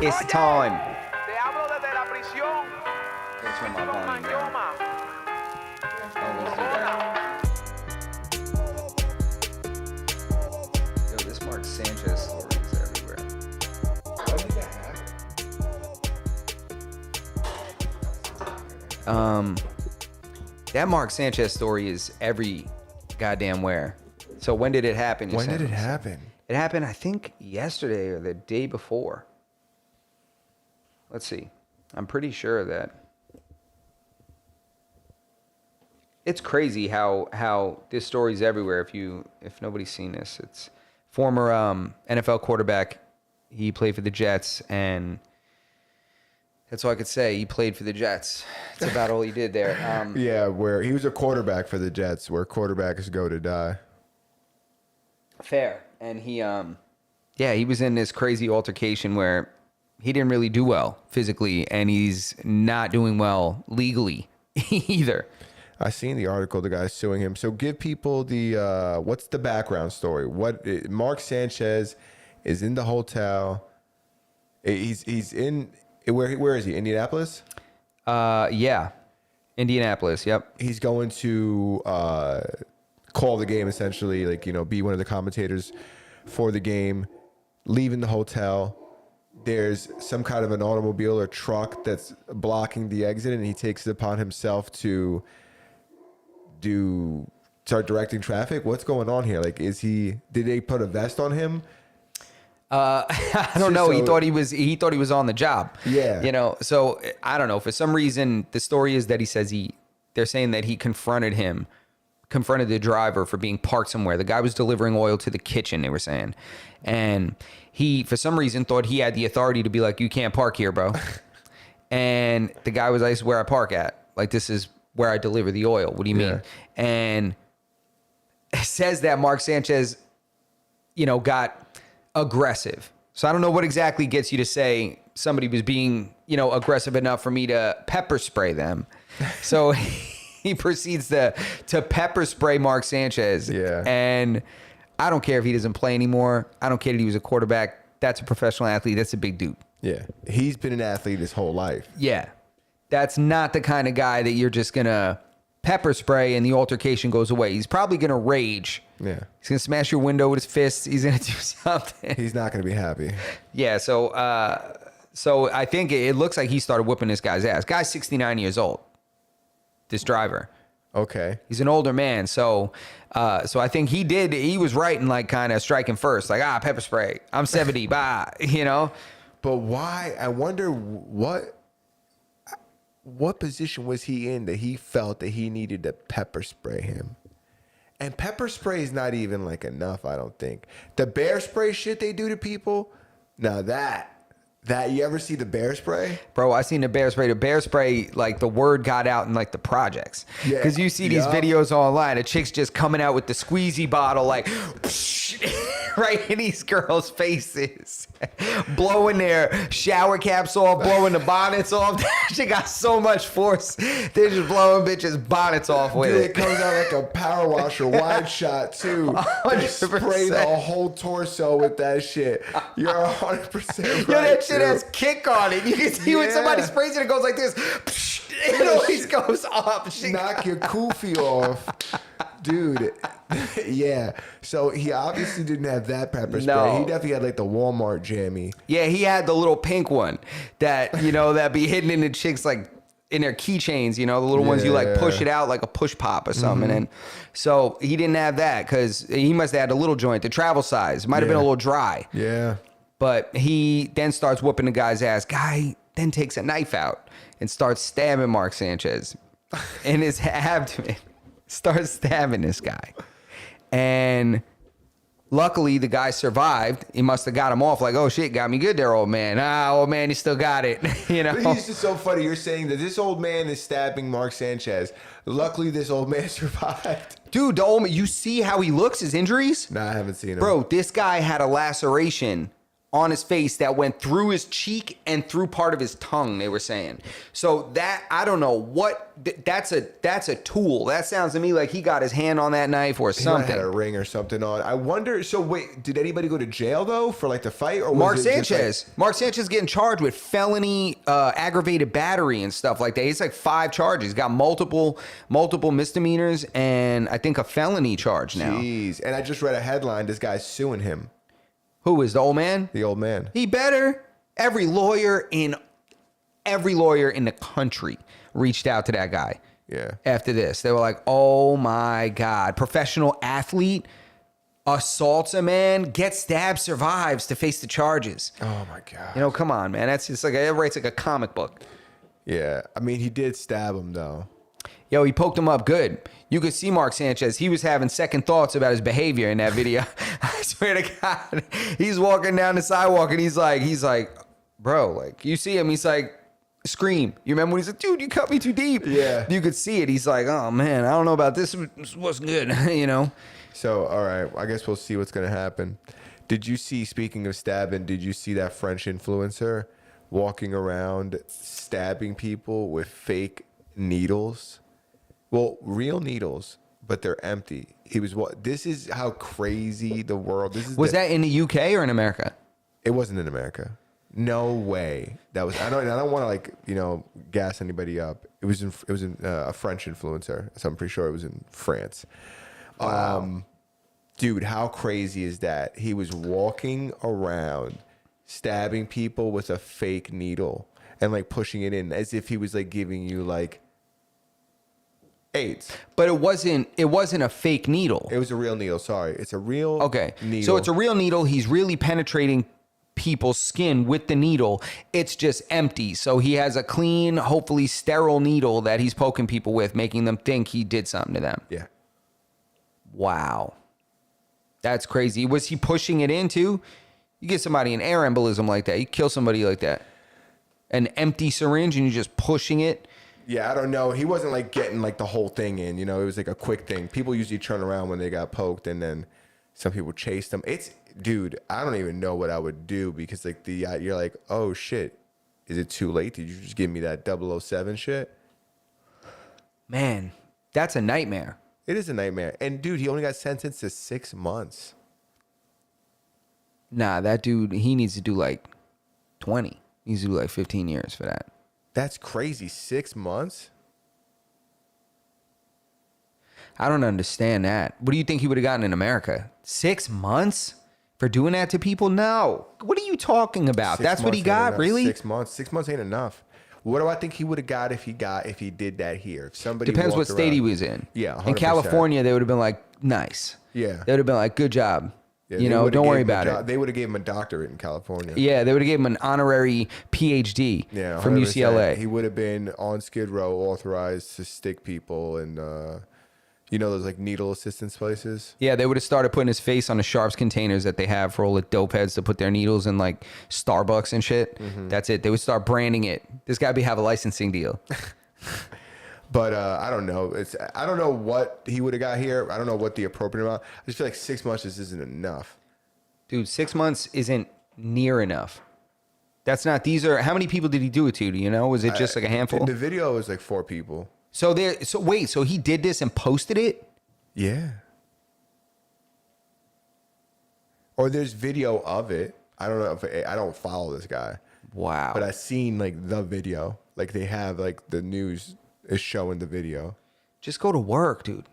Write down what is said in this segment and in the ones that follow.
It's time. Te hablo desde la prisión. Let's turn my Con volume down. Mayoma. Oh, let's do that. Yo, this Mark Sanchez story is everywhere. When did that happen? That Mark Sanchez story is every goddamn where. So when did it happen? When did it happen? It happened, I think, yesterday or the day before. Let's see. I'm pretty sure that it's crazy how this story's everywhere. If nobody's seen this, it's former NFL quarterback. He played for the Jets, and that's all I could say. He played for the Jets. That's about all he did there. Yeah, where he was a quarterback for the Jets, where quarterbacks go to die. Fair. And he was in this crazy altercation where he didn't really do well physically, and he's not doing well legally either. I seen the article, the guy's suing him. So give people the what's the background story? Mark Sanchez is in the hotel. He's in where is he? Indianapolis? Yeah. Indianapolis, yep. He's going to call the game, essentially, like, you know, be one of the commentators for the game, leaving the hotel. There's some kind of an automobile or truck that's blocking the exit, and he takes it upon himself to start directing traffic. What's going on here? Like, did they put a vest on him? I don't know. He thought he was on the job. Yeah. You know, so I don't know. For some reason, the story is that he says they're saying that he confronted the driver for being parked somewhere. The guy was delivering oil to the kitchen, they were saying. And he, for some reason, thought he had the authority to be like, you can't park here, bro. And the guy was like, this is where I park at. Like, this is where I deliver the oil. What do you mean? And it says that Mark Sanchez, you know, got aggressive. So I don't know what exactly gets you to say somebody was being, you know, aggressive enough for me to pepper spray them. So he proceeds to pepper spray Mark Sanchez. Yeah. And I don't care if he doesn't play anymore. I don't care that he was a quarterback. That's a professional athlete. That's a big dude. Yeah. He's been an athlete his whole life. Yeah. That's not the kind of guy that you're just going to pepper spray and the altercation goes away. He's probably going to rage. Yeah. He's going to smash your window with his fists. He's going to do something. He's not going to be happy. Yeah. So I think it looks like he started whipping this guy's ass. Guy's 69 years old. This driver. Okay. He's an older man. So I think he was right in like kind of striking first. Like, pepper spray. I'm 70. Bye. You know? But why? I wonder what position was he in that he felt that he needed to pepper spray him? And pepper spray is not even like enough, I don't think. The bear spray shit they do to people, now that you ever see the bear spray? Bro, I seen the bear spray. The bear spray, like the word got out in like the projects. Yeah. Because you see these videos online, a chick's just coming out with the squeezy bottle, like right in these girls' faces, blowing their shower caps off, blowing the bonnets off. She got so much force. They're just blowing bitches' bonnets off with Dude, it. it comes out like a power washer wide shot too. 100%. Spray the whole torso with that shit. You're 100% right. Yo, that shit dude. has kick on it. You can see when somebody sprays it, it goes like this. It always goes up. Knock your kufi off. Dude, yeah. So he obviously didn't have that pepper spray. No. He definitely had like the Walmart jammy. Yeah, he had the little pink one that, you know, that be hidden in the chicks like in their keychains, you know, the little ones you like push it out like a push pop or something. And so he didn't have that because he must have had a little joint, the travel size. Might have been a little dry. Yeah. But he then starts whooping the guy's ass. Guy then takes a knife out and starts stabbing Mark Sanchez in his abdomen. Starts stabbing this guy. And luckily, the guy survived. He must have got him off like, oh, shit, got me good there, old man. Old man, you still got it. You know? But it's just so funny. You're saying that this old man is stabbing Mark Sanchez. Luckily, this old man survived. Dude, the old man, you see how he looks, his injuries? Nah, I haven't seen him. Bro, this guy had a laceration on his face that went through his cheek and through part of his tongue, they were saying. So that, I don't know what, that's a tool. That sounds to me like he got his hand on that knife or He might have something. had a ring or something on. I wonder. So wait, did anybody go to jail though for like the fight, or was Mark it just, Sanchez. Mark Sanchez getting charged with felony aggravated battery and stuff like that. He's like 5 charges. He's got multiple misdemeanors and I think a felony charge now. Jeez. And I just read a headline. This guy's suing him, Who is the old man? the old man. He better. Every lawyer in the country reached out to that guy. Yeah. After this, they were like, "Oh my God, professional athlete assaults a man, gets stabbed, survives to face the charges." Oh my god. You know, come on, man. That's just like it writes like a comic book. Yeah. I mean, he did stab him though. Yo, he poked him up good. You could see Mark Sanchez. He was having second thoughts about his behavior in that video. I swear to God. He's walking down the sidewalk and he's like, bro, like you see him, he's like, scream. You remember when he's like, dude, you cut me too deep. Yeah. You could see it. He's like, oh man, I don't know about this. This wasn't good, you know? So, all right, I guess we'll see what's going to happen. Did you see, speaking of stabbing, did you see that French influencer walking around stabbing people with fake needles? Well, real needles, but they're empty. He was what? This is how crazy the world. This is Was that in the UK or in America? It wasn't in America. No way. That was. I don't want to like gas anybody up. It was a French influencer, so I'm pretty sure it was in France. Wow. Dude, how crazy is that? He was walking around stabbing people with a fake needle and like pushing it in as if he was like giving you like AIDS. But it wasn't a fake needle. It was a real needle. Sorry, it's a real needle. So it's a real needle. He's really penetrating people's skin with the needle. It's just empty. So he has a clean, hopefully sterile needle that he's poking people with, making them think he did something to them. Yeah. Wow. That's crazy. Was he pushing it into? You get somebody an air embolism like that. You kill somebody like that. An empty syringe and you're just pushing it. Yeah, I don't know. He wasn't like getting like the whole thing in, it was like a quick thing. People usually turn around when they got poked and then some people chase them. Dude, I don't even know what I would do because like you're like, oh shit, is it too late? Did you just give me that 007 shit? Man, that's a nightmare. It is a nightmare. And dude, he only got sentenced to 6 months. Nah, that dude, he needs to do like 20. He needs to do like 15 years for that. That's crazy. 6 months? I don't understand that. What do you think he would have gotten in America? 6 months for doing that to people? No. What are you talking about? 6 That's what he months ain't got, enough. really? 6 months. 6 months ain't enough. What do I think he would have got if he did that here? If somebody Depends what walked state he around- was in. Yeah, 100%. In California, they would have been like, nice. Yeah. They would have been like, good job. Yeah, they would've don't gave worry him a about job. it. They would have gave him a doctorate in California. Yeah, they would have gave him an honorary PhD Yeah, from 100%. UCLA. He would have been on Skid Row, authorized to stick people and those like needle assistance places. Yeah, they would have started putting his face on the Sharps containers that they have for all the dope heads to put their needles in, like Starbucks and shit. Mm-hmm. That's it. They would start branding it. This guy have a licensing deal. But I don't know. I don't know what he would have got here. I don't know what the appropriate amount. I just feel like 6 months just isn't enough. Dude, 6 months isn't near enough. That's not, how many people did he do it to? Do you know? Was it just like a handful? In the video, it was like 4 people. So he did this and posted it? Yeah. Or there's video of it. I don't know I don't follow this guy, Wow. but I seen like the video. Like they have like the news is showing the video. Just go to work, dude.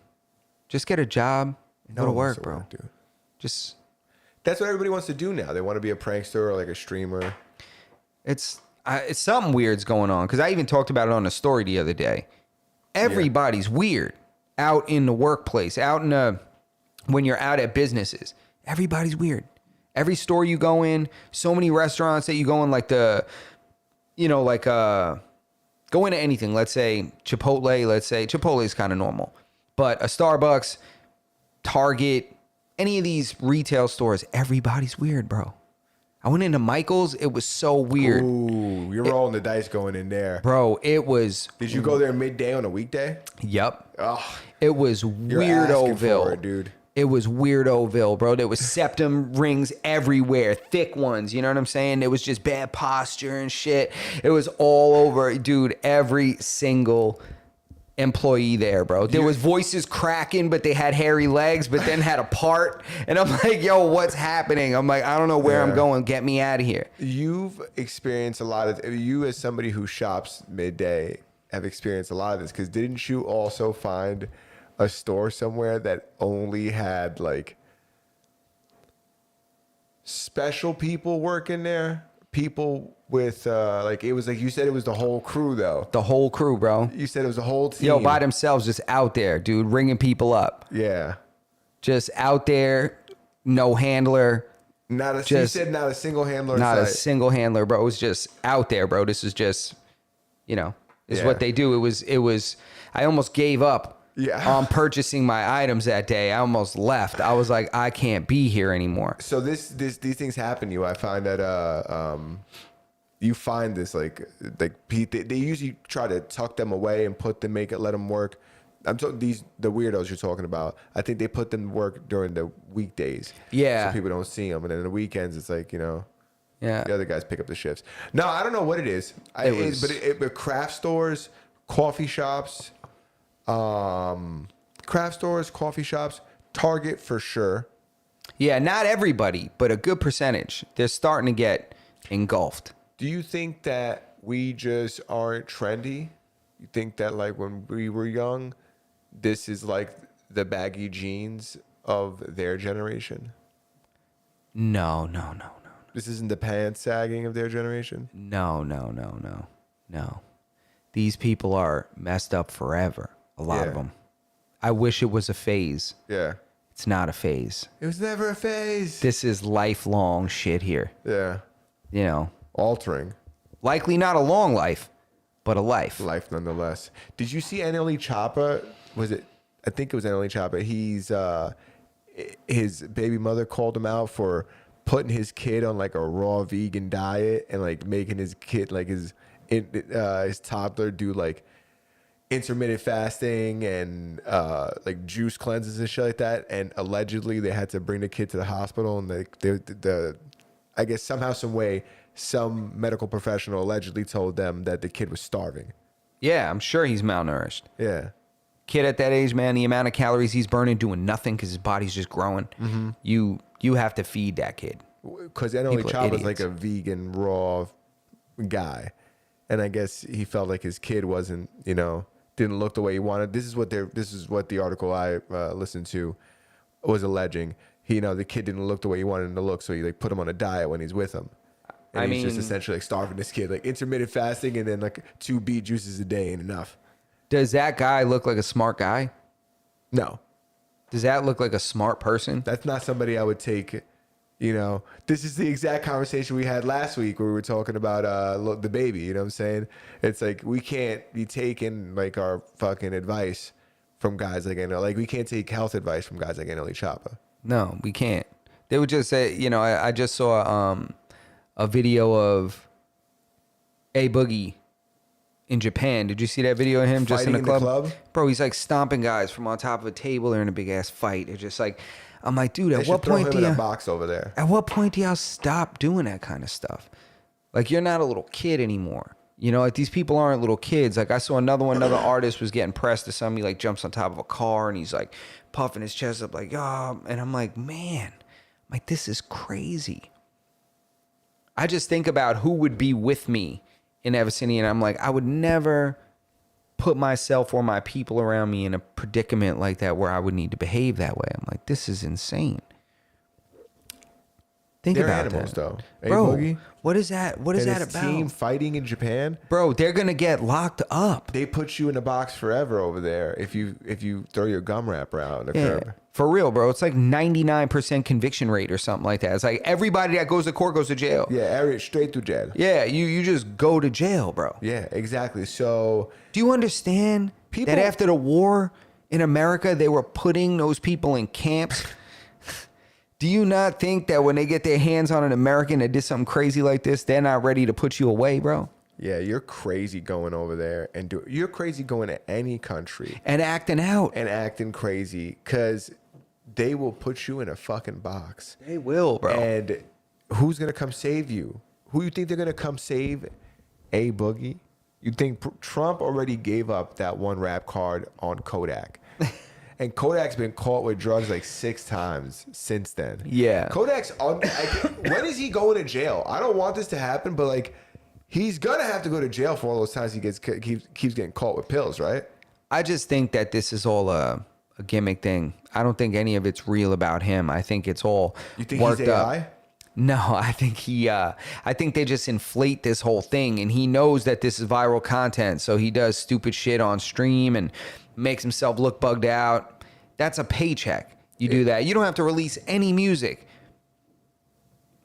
Just get a job and go to one wants work, bro. dude. Just, That's what everybody wants to do now. They want to be a prankster or like a streamer. it's something weird's going on. Because I even talked about it on a story the other day. Everybody's weird out in the workplace, when you're out at businesses. Everybody's weird. Every store you go in, so many restaurants that you go in, like go into anything. Let's say Chipotle is kind of normal. But a Starbucks, Target, any of these retail stores, everybody's weird, bro. I went into Michael's. It was so weird. Ooh, you're rolling the dice going in there. Bro, it was... Did you go there midday on a weekday? Yep. Oh, It was you're asking for Weirdoville. it, dude. It was Weirdoville, bro. There was septum rings everywhere, thick ones. You know what I'm saying? It was just bad posture and shit. It was all over, dude. Every single employee there, bro. There was voices cracking, but they had hairy legs, but then had a part. And I'm like, yo, what's happening? I'm like, I don't know where I'm going. Get me out of here. You've experienced a lot of, you as somebody who shops midday have experienced a lot of this, because didn't you also find a store somewhere that only had like special people working there? People with like, it was like, you said it was the whole crew though. The whole crew, bro. You said it was the whole team. Yo, by themselves, just out there, dude, ringing people up. Yeah. Just out there, no handler. Not a, you Just said not a single handler in Not a sight. single handler, bro. It was just out there, bro. This is just, you know, this is Yeah. what they do. It was, I almost gave up on purchasing my items that day. I almost left. I was like, I can't be here anymore. So these things happen to you. I find that you find this like they usually try to tuck them away and let them work. I'm talking the weirdos you're talking about. I think they put them to work during the weekdays. Yeah. So people don't see them, and then the weekends it's like, you know, Yeah. the other guys pick up the shifts. No, I don't know what it is. But craft stores, coffee shops, Target for sure. Yeah, not everybody, but a good percentage. They're starting to get engulfed. Do you think that we just aren't trendy? You think that like when we were young, this is like the baggy jeans of their generation? No. This isn't the pants sagging of their generation? No. These people are messed up forever. A lot of Yeah. them. I wish it was a phase. Yeah. It's not a phase. It was never a phase. This is lifelong shit here. Yeah. You know, Altering likely not a long life, but a life. life nonetheless. Did you see NLE Choppa? I think it was NLE Choppa. He's his baby mother called him out for putting his kid on like a raw vegan diet and like making his kid like his toddler do like intermittent fasting and like juice cleanses and shit like that. And allegedly they had to bring the kid to the hospital, and the I guess somehow, some way, some medical professional allegedly told them that the kid was starving. Yeah, I'm sure he's malnourished. Yeah. Kid at that age, man, the amount of calories he's burning doing nothing because his body's just growing. You have to feed that kid. Because NLE People are Choppa's like idiots. a vegan raw guy, and I guess he felt like his kid wasn't, you know, didn't look the way he wanted. This is what the article I listened to was alleging. The kid didn't look the way he wanted him to look, so he like put him on a diet when he's with him. And he's just essentially like starving this kid, like intermittent fasting, and then like 2 beet juices a day ain't enough. Does that guy look like a smart guy? No, Does that look like a smart person? that's not somebody I would take. This is the exact conversation we had last week where we were talking about the baby. You know what I'm saying? It's like we can't be taking like our fucking advice from guys like we can't take health advice from guys like NLE Choppa. No, we can't. They would just say, I just saw a video of A Boogie in Japan. Did you see that video of him just in Fighting the in the club? club? Bro, he's like stomping guys from on top of a table. They're in a big ass fight. It's just like, I'm like, dude, They at should what throw point him do in you a box over there. At what point do y'all stop doing that kind of stuff? Like, you're not a little kid anymore. Like these people aren't little kids. Like I saw another artist was getting pressed to somebody, like jumps on top of a car and he's like puffing his chest up like, oh, and I'm like, man, this is crazy. I just think about who would be with me in Abyssinia, and I'm like, I would never put myself or my people around me in a predicament like that where I would need to behave that way. I'm like, this is insane. Think They're about animals, that. though. A Bro, Boogie? what is that? What is And that his about? team fighting in Japan. Bro, they're going to get locked up. They put you in a box forever over there if you throw your gum wrapper out on the Yeah. curb. For real, bro. It's like 99% conviction rate or something like that. It's like everybody that goes to court goes to jail. Yeah, area straight to jail. Yeah, you just go to jail, bro. Yeah, exactly. So Do you understand People- that after the war in America, they were putting those people in camps? Do you not think that when they get their hands on an American that did something crazy like this, they're not ready to put you away, bro? yeah, you're crazy going over there you're crazy going to any country And acting out. and acting crazy because they will put you in a fucking box. They will, bro. And who's gonna come save you? Who you think they're gonna come save? A Boogie? You think Trump already gave up that one rap card on Kodak? And Kodak's been caught with drugs like 6 times since then. Yeah. Kodak's on. When is he going to jail? I don't want this to happen, but like, he's gonna have to go to jail for all those times he keeps getting caught with pills, right? I just think that this is all a gimmick thing. I don't think any of it's real about him. I think it's all You think worked he's AI? up. No, I think they just inflate this whole thing, and he knows that this is viral content, so he does stupid shit on stream and makes himself look bugged out. That's a paycheck. You do that. You don't have to release any music.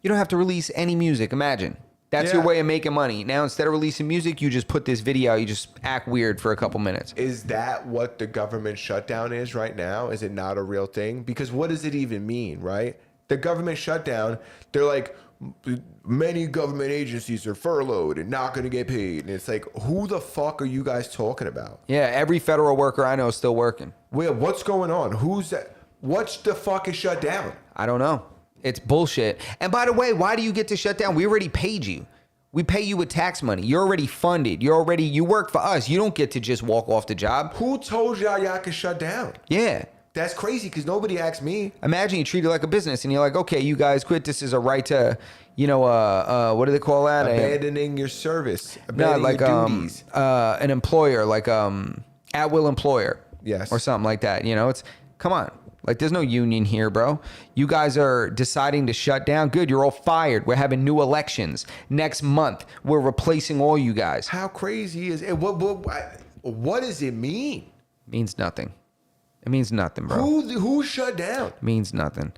You don't have to release any music. Imagine. That's your Yeah. way of making money. Now, instead of releasing music, you just put this video, you just act weird for a couple minutes. Is that what the government shutdown is right now? Is it not a real thing? Because what does it even mean, right? The government shutdown, they're like, many government agencies are furloughed and not going to get paid. And it's like, who the fuck are you guys talking about? Yeah, every federal worker I know is still working. Well, what's going on? Who's that? What the fuck is shut down? I don't know. It's bullshit. And by the way, why do you get to shut down? We already paid you. We pay you with tax money. You're already funded. You work for us. You don't get to just walk off the job. Who told y'all could shut down? Yeah. That's crazy because nobody asked me. Imagine you treat it like a business and you're like, okay, you guys quit. This is a right to, what do they call that? Abandoning your service. No, Abandoning like your duties. an employer, like at-will employer. Yes. Or something like that. You know, it's, come on. Like, there's no union here, bro. You guys are deciding to shut down. Good, you're all fired. We're having new elections. Next month, we're replacing all you guys. How crazy is it? What does it mean? Means nothing. It means nothing, bro. Who shut down? Means nothing.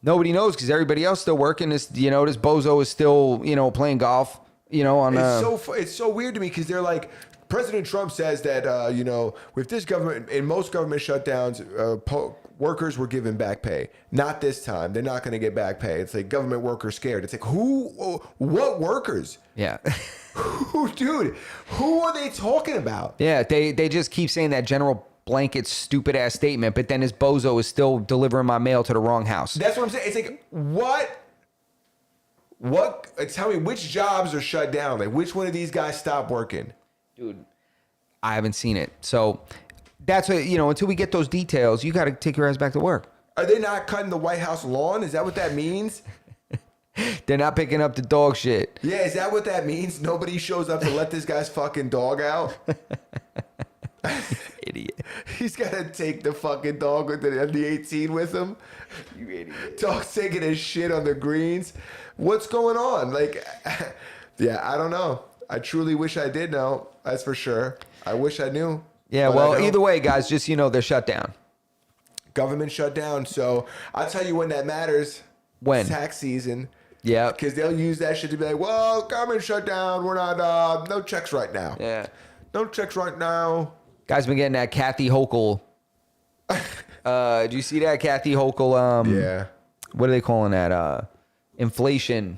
Nobody knows because everybody else still working. This bozo is still, playing golf, on It's so weird to me because they're like, President Trump says that, with this government, in most government shutdowns, workers were given back pay. Not this time. They're not going to get back pay. It's like government workers scared. It's like, what workers? Yeah. Dude, who are they talking about? Yeah, they just keep saying that general blanket stupid ass statement, but then this bozo is still delivering my mail to the wrong house. That's what I'm saying. It's like, what, tell me which jobs are shut down? Like, which one of these guys stopped working? Dude, I haven't seen it. So that's what, until we get those details, you got to take your ass back to work. Are they not cutting the White House lawn? Is that what that means? They're not picking up the dog shit. Yeah, is that what that means? Nobody shows up to let this guy's fucking dog out? Idiot. He's got to take the fucking dog with the 18 with him. You idiot. Dog's taking his shit on the greens. What's going on? Like, yeah, I don't know. I truly wish I did know. That's for sure. I wish I knew. Yeah, but well, I don't. either way, guys, just, they're shut down. Government shut down. So I'll tell you when that matters. When? Tax season. Yeah. Because they'll use that shit to be like, well, government shut down. We're not, no checks right now. Yeah. No checks right now. Guys been getting that Kathy Hochul. Did you see that Kathy Hochul? Yeah. What are they calling that? Inflation.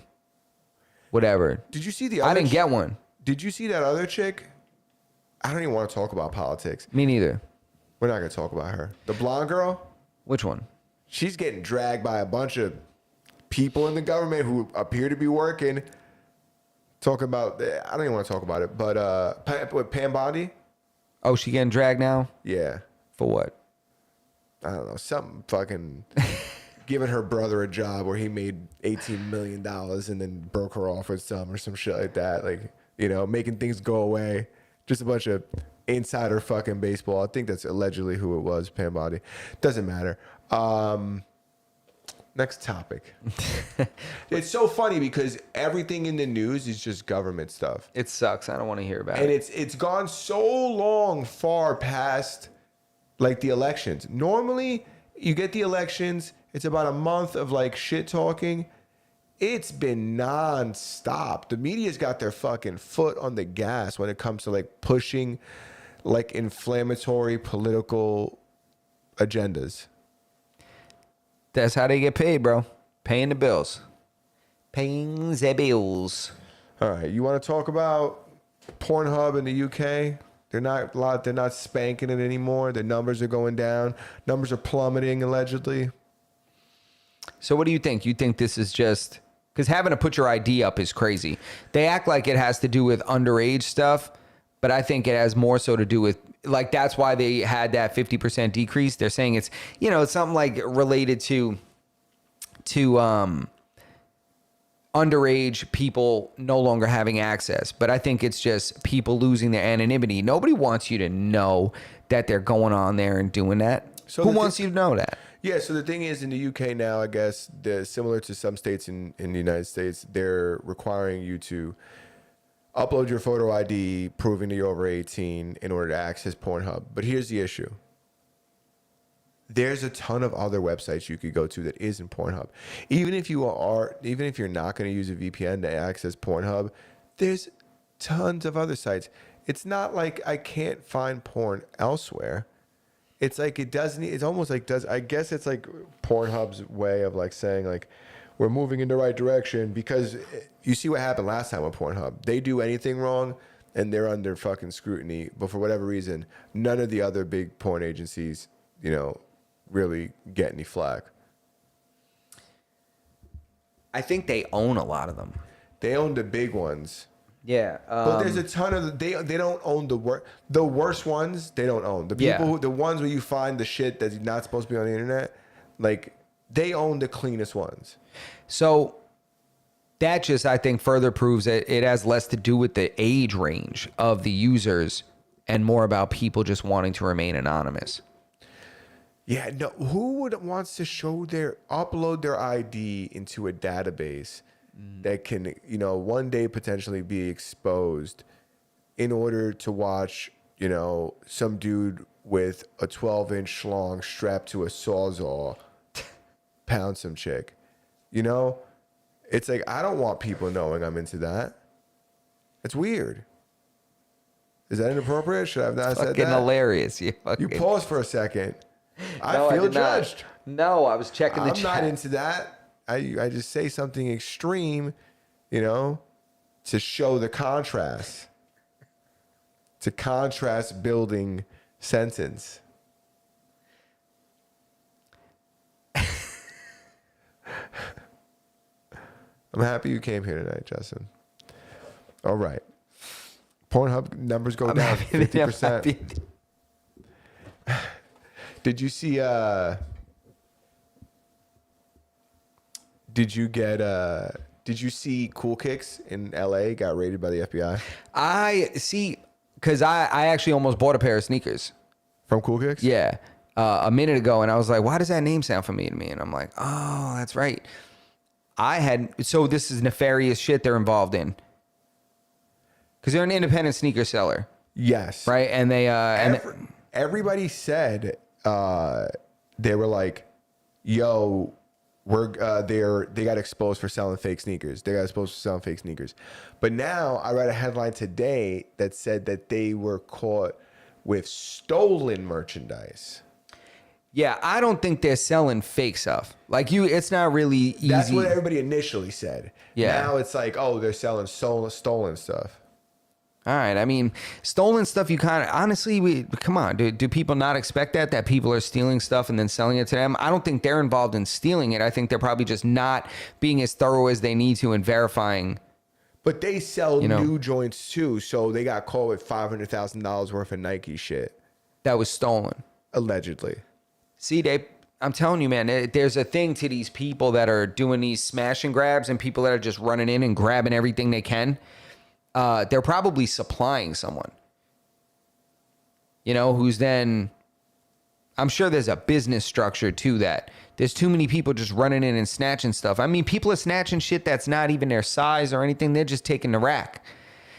Whatever. Did you see the other I didn't get one. Did you see that other chick? I don't even want to talk about politics. Me neither. We're not going to talk about her. The blonde girl, Which one? she's getting dragged by a bunch of people in the government who appear to be working. Talking about, I don't even want to talk about it, but with Pam Bondi? Oh, she getting dragged now? Yeah. For what? I don't know, something fucking giving her brother a job where he made $18 million and then broke her off with some shit like that. Like, making things go away. Just a bunch of insider fucking baseball. I think that's allegedly who it was, Pam Bondi. Doesn't matter. Next topic. It's so funny because everything in the news is just government stuff. It sucks. I don't want to hear about And it. it's gone so long far past like the elections. Normally, you get the elections, it's about a month of like shit talking. It's been nonstop. The media's got their fucking foot on the gas when it comes to like pushing like inflammatory political agendas. That's how they get paid, bro. Paying the bills. Paying the bills. All right, you want to talk about Pornhub in the UK? They're not spanking it anymore. The numbers are going down. Numbers are plummeting allegedly. So what do you think? You think this is just because having to put your ID up is crazy. They act like it has to do with underage stuff, but I think it has more so to do with like that's why they had that 50% decrease. They're saying it's it's something like related to underage people no longer having access. But I think it's just people losing their anonymity. Nobody wants you to know that they're going on there and doing that. So who wants you to know that? Yeah, so the thing is, in the UK now, I guess, similar to some states in the United States, they're requiring you to upload your photo ID proving that you're over 18 in order to access Pornhub. But here's the issue. There's a ton of other websites you could go to that isn't Pornhub. Even if you're not going to use a VPN to access Pornhub, there's tons of other sites. It's not like I can't find porn elsewhere. It's like it's almost like I guess it's like Pornhub's way of like saying like we're moving in the right direction, because you see what happened last time with Pornhub. They do anything wrong and they're under fucking scrutiny, but for whatever reason, none of the other big porn agencies, really get any flack. I think they own a lot of them. They own the big ones. Yeah, But there's a ton of they don't own the worst ones. They don't own the people the ones where you find the shit that's not supposed to be on the internet. Like they own the cleanest ones. So that just I think further proves that it has less to do with the age range of the users and more about people just wanting to remain anonymous. Yeah, no. Who wants to upload their ID into a database that can, one day potentially be exposed in order to watch, some dude with a 12-inch schlong strapped to a sawzall pound some chick? It's like, I don't want people knowing I'm into that. It's weird. Is that inappropriate? Should I have not said that? Fucking hilarious. You pause for a second. I No, feel did not. judged. No, I was checking the I'm chat. not into that. I just say something extreme, to show the contrast. It's a contrast building sentence. I'm happy you came here tonight, Justin. All right. Pornhub numbers go down 50%. Did you see did you see Cool Kicks in LA got raided by the FBI? I see, because I actually almost bought a pair of sneakers. From Cool Kicks? Yeah. A minute ago, and I was like, why does that name sound familiar to me? And I'm like, oh, that's right. So this is nefarious shit they're involved in. Because they're an independent sneaker seller. Yes. Right? And they everybody said they were like, yo, they got exposed for selling fake sneakers. They got exposed for selling fake sneakers. But now I read a headline today that said that they were caught with stolen merchandise. Yeah, I don't think they're selling fake stuff. Like it's not really easy. That's what everybody initially said. Yeah. Now it's like, oh, they're selling stolen stuff. All right. I mean, stolen stuff, you kind of, honestly, come on. Do people not expect that people are stealing stuff and then selling it to them? I don't think they're involved in stealing it. I think they're probably just not being as thorough as they need to in verifying. But they sell new joints too. So they got caught with $500,000 worth of Nike shit. That was stolen. Allegedly. See, I'm telling you, man, there's a thing to these people that are doing these smash and grabs and people that are just running in and grabbing everything they can. They're probably supplying someone, who's then, I'm sure there's a business structure to that. There's too many people just running in and snatching stuff. I mean, people are snatching shit that's not even their size or anything. They're just taking the rack.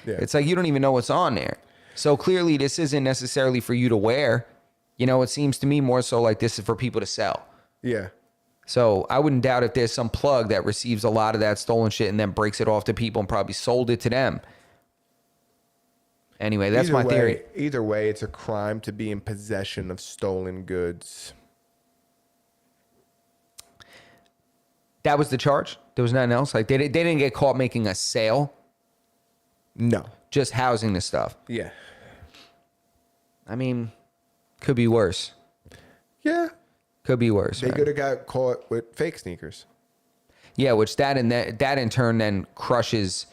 Yeah. It's like, you don't even know what's on there. So clearly this isn't necessarily for you to wear. It seems to me more so like this is for people to sell. Yeah. So I wouldn't doubt if there's some plug that receives a lot of that stolen shit and then breaks it off to people and probably sold it to them. Anyway, that's my theory. Either way, it's a crime to be in possession of stolen goods. That was the charge? There was nothing else? Like they didn't get caught making a sale? No. Just housing the stuff? Yeah. I mean, could be worse. Yeah. Could be worse. They right? could have got caught with fake sneakers. Yeah, which that in turn then crushes.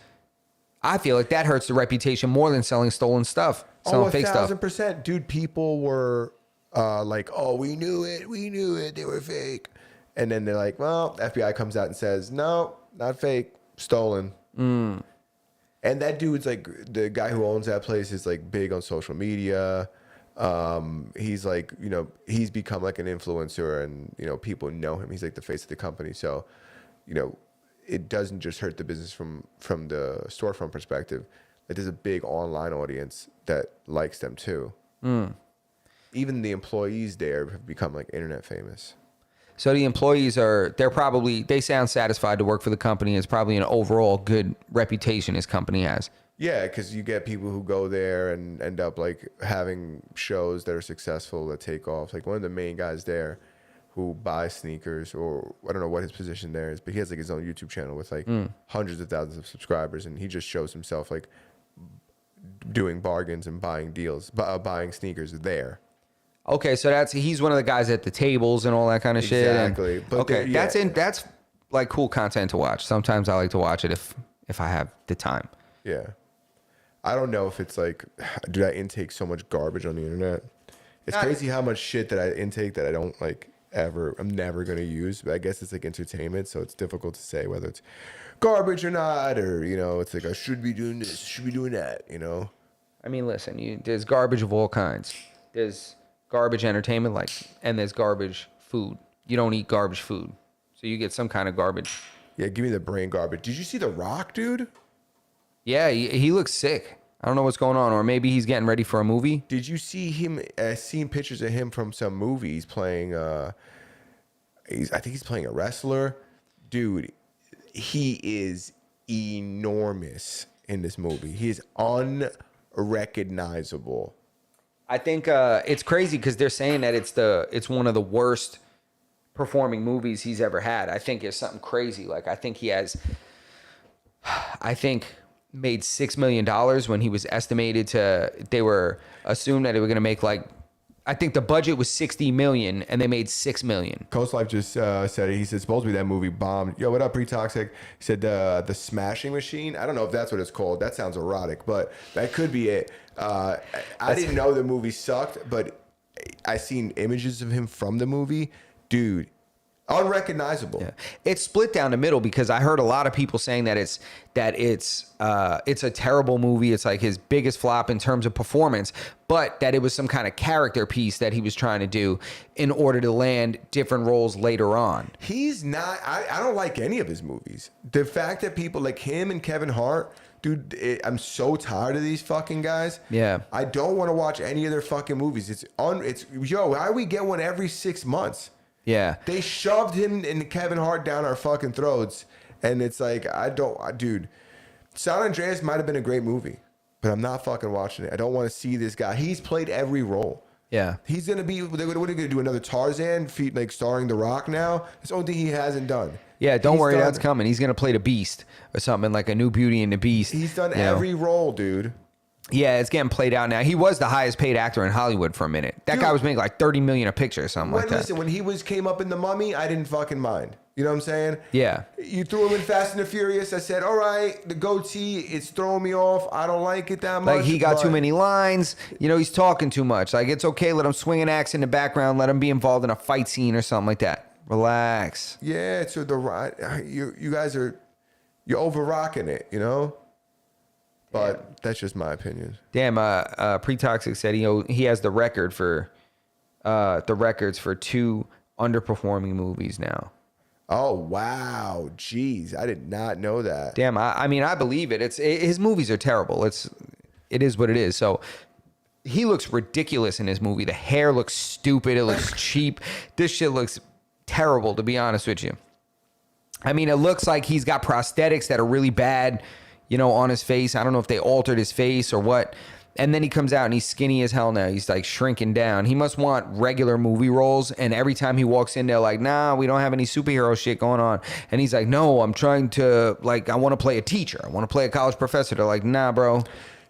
I feel like that hurts the reputation more than selling stolen stuff, selling fake stuff. 1,000%. Dude, people were like, oh, we knew it, they were fake. And then they're like, well, FBI comes out and says, no, not fake, stolen. And that dude's like, the guy who owns that place is like big on social media. He's like, you know, he's become like an influencer, and, you know, people know him. He's like the face of the company. So, you know, it doesn't just hurt the business from the storefront perspective. Like, there's a big online audience that likes them too. Even the employees there have become like internet famous. So the employees they sound satisfied to work for the company. It's probably an overall good reputation his company has. Yeah, because you get people who go there and end up like having shows that are successful, that take off. Like one of the main guys there who buys sneakers, or I don't know what his position there is, but he has like his own YouTube channel with like hundreds of thousands of subscribers, and he just shows himself like doing bargains and buying deals, buying sneakers there. Okay, so he's one of the guys at the tables and all that kind of shit. Exactly. And, But okay, yeah. that's like cool content to watch. Sometimes I like to watch it if I have the time. Yeah. I don't know if it's like, dude, I intake so much garbage on the internet. It's crazy how much shit that I intake that I don't like I'm never going to use. But I guess it's like entertainment, so it's difficult to say whether it's garbage or not, or, you know, it's like I should be doing this, should be doing that, you know? I mean, listen, there's garbage of all kinds. There's garbage entertainment, and there's garbage food. You don't eat garbage food, so you get some kind of garbage. Yeah, give me the brain garbage. Did you see The Rock, dude? Yeah, he looks sick. I don't know what's going on, or maybe he's getting ready for a movie. Did you see him? I seen pictures of him from some movies playing. I think he's playing a wrestler. Dude, he is enormous in this movie. He is unrecognizable. I think it's crazy because they're saying that it's one of the worst performing movies he's ever had. I think it's something crazy. Like I think made $6 million when he was estimated to. They were assumed that they were going to make like, I think the budget was $60 million and they made $6 million. Coast Life just said it. He said supposedly that movie bombed. Yo, what up, Pre-Toxic? He said the Smashing Machine. I don't know if that's what it's called. That sounds erotic, but that could be it. I didn't know the movie sucked, but I seen images of him from the movie. Dude, unrecognizable. Yeah. It's split down the middle because I heard a lot of people saying that it's a terrible movie. It's like his biggest flop in terms of performance, but that it was some kind of character piece that he was trying to do in order to land different roles later on. He's not. I don't like any of his movies. The fact that people like him and Kevin Hart, dude, I'm so tired of these fucking guys. Yeah. I don't want to watch any of their fucking movies. It's yo, how do we get one every 6 months? Yeah. They shoved him and Kevin Hart down our fucking throats, and it's like dude. San Andreas might have been a great movie, but I'm not fucking watching it. I don't want to see this guy. He's played every role. Yeah. He's gonna be. What are they gonna do? Another Tarzan, like starring The Rock now? It's the only thing he hasn't done. Yeah, don't worry, done, that's coming. He's gonna play the Beast or something like a New Beauty and the Beast. He's done you know? every role, dude. Yeah, it's getting played out now. He was the highest paid actor in Hollywood for a minute. That Dude, guy was making like $30 million a picture or something like that. Listen, when he came up in The Mummy, I didn't fucking mind. You know what I'm saying? Yeah. You threw him in Fast and the Furious. I said, all right, the goatee, it's throwing me off. I don't like it that much. Like he got but too many lines. You know, he's talking too much. Like it's okay. Let him swing an axe in the background. Let him be involved in a fight scene or something like that. Relax. Yeah, so you guys are, you're over rocking it, you know? But that's just my opinion. Damn, Pre-Toxic said he has the records for 2 underperforming movies now. Oh, wow. Jeez, I did not know that. Damn, I mean, I believe it. His movies are terrible. It is what it is. So he looks ridiculous in his movie. The hair looks stupid. It looks cheap. This shit looks terrible, to be honest with you. I mean, it looks like he's got prosthetics that are really bad, you know, on his face. I don't know if they altered his face or what. And then he comes out and he's skinny as hell now. He's like shrinking down. He must want regular movie roles. And every time he walks in, they're like, nah, we don't have any superhero shit going on. And he's like, no, I'm trying to, like, I want to play a teacher. I want to play a college professor. They're like, nah, bro.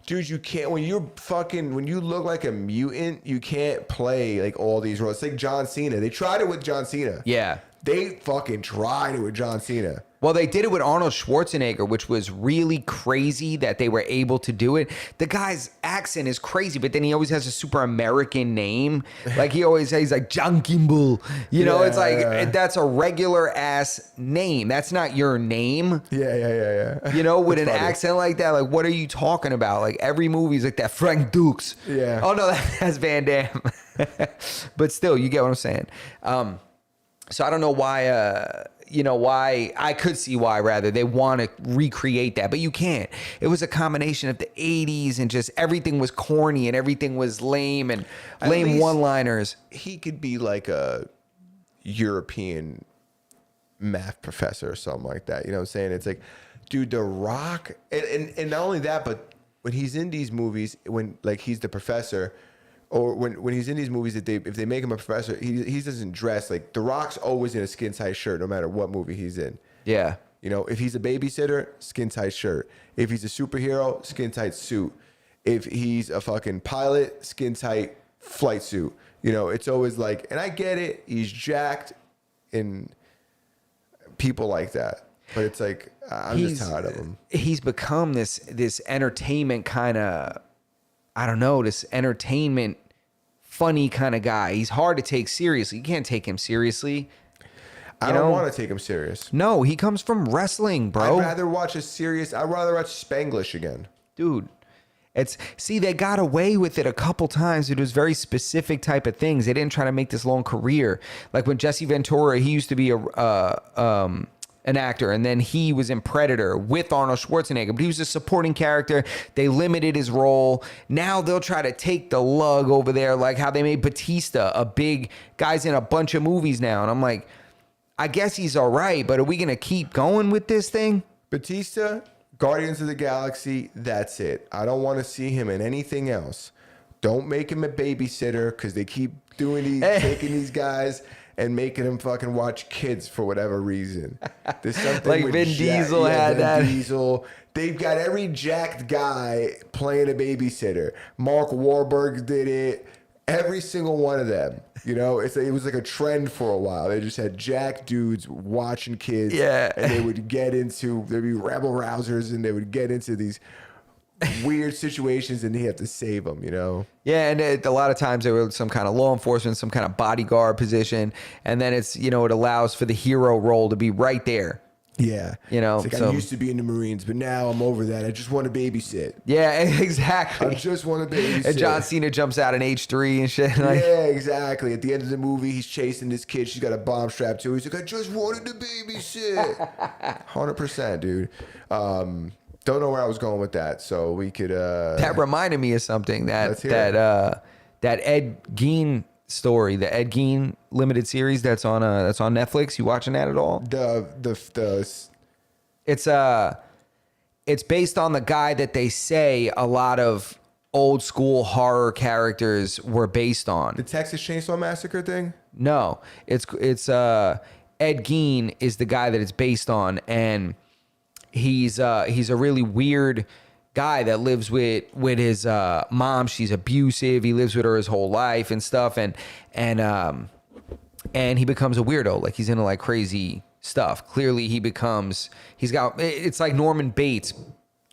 dude, you can't when you look like a mutant, you can't play like all these roles. It's like John Cena. They tried it with John Cena. Yeah. They fucking tried it with John Cena. Well, they did it with Arnold Schwarzenegger, which was really crazy that they were able to do it. The guy's accent is crazy, but then he always has a super American name. Like he always says like John Kimball. You know, it's like that's a regular ass name. That's not your name. Yeah. You know, with an Funny. accent like that, like what are you talking about? Like every movie's like that Frank Dukes. Yeah. Oh no, that's Van Damme. But still, you get what I'm saying. So I don't know why, why I could see why rather they want to recreate that, but you can't. It was a combination of the 80s and just everything was corny and everything was lame and lame one-liners. He could be like a European math professor or something like that. You know what I'm saying? It's like, dude, The Rock, and not only that, but when he's in these movies, when like he's the professor, or when he's in these movies, if they make him a professor, he doesn't dress like The Rock's always in a skin tight shirt, no matter what movie he's in. Yeah. You know, if he's a babysitter, skin tight shirt. If he's a superhero, skin tight suit. If he's a fucking pilot, skin tight flight suit. You know, it's always like, and I get it, he's jacked and people like that. But it's like, I'm just tired of him. He's become this entertainment kind of, I don't know, this entertainment funny kind of guy. He's hard to take seriously. You can't take him seriously. I don't want to take him serious. No, he comes from wrestling, bro. I'd rather watch Spanglish again. Dude, they got away with it a couple times. It was very specific type of things. They didn't try to make this long career. Like when Jesse Ventura, he used to be an actor, and then he was in Predator with Arnold Schwarzenegger, but he was a supporting character. They limited his role. Now they'll try to take the lug over there, like how they made Batista a big guy's in a bunch of movies now. And I'm like, I guess he's all right, but are we going to keep going with this thing? Batista, Guardians of the Galaxy, that's it. I don't want to see him in anything else. Don't make him a babysitter because they keep taking these guys and making them fucking watch kids for whatever reason. There's something like with Vin Diesel had that. Vin Diesel. They've got every jacked guy playing a babysitter. Mark Wahlberg did it. Every single one of them. You know, it was like a trend for a while. They just had jacked dudes watching kids. Yeah. And there'd be rebel rousers, and they would get into these weird situations, and they have to save them, you know? Yeah, and a lot of times there were some kind of law enforcement, some kind of bodyguard position, and then it's, it allows for the hero role to be right there. Yeah. It's like, I used to be in the Marines, but now I'm over that. I just want to babysit. Yeah, exactly. I just want to babysit. And John Cena jumps out in H3 and shit. Like, yeah, exactly. At the end of the movie, he's chasing this kid. She's got a bomb strapped to her. He's like, I just wanted to babysit. 100%, dude. Don't know where I was going with that, so we could. that reminded me of something that Ed Gein story, the Ed Gein limited series that's on Netflix. You watching that at all? It's based on the guy that they say a lot of old school horror characters were based on. The Texas Chainsaw Massacre thing? No, it's Ed Gein is the guy that it's based on, and he's a really weird guy that lives with his mom. She's abusive. He lives with her his whole life and stuff, and he becomes a weirdo. Like he's into like crazy stuff. Clearly, it's like Norman Bates.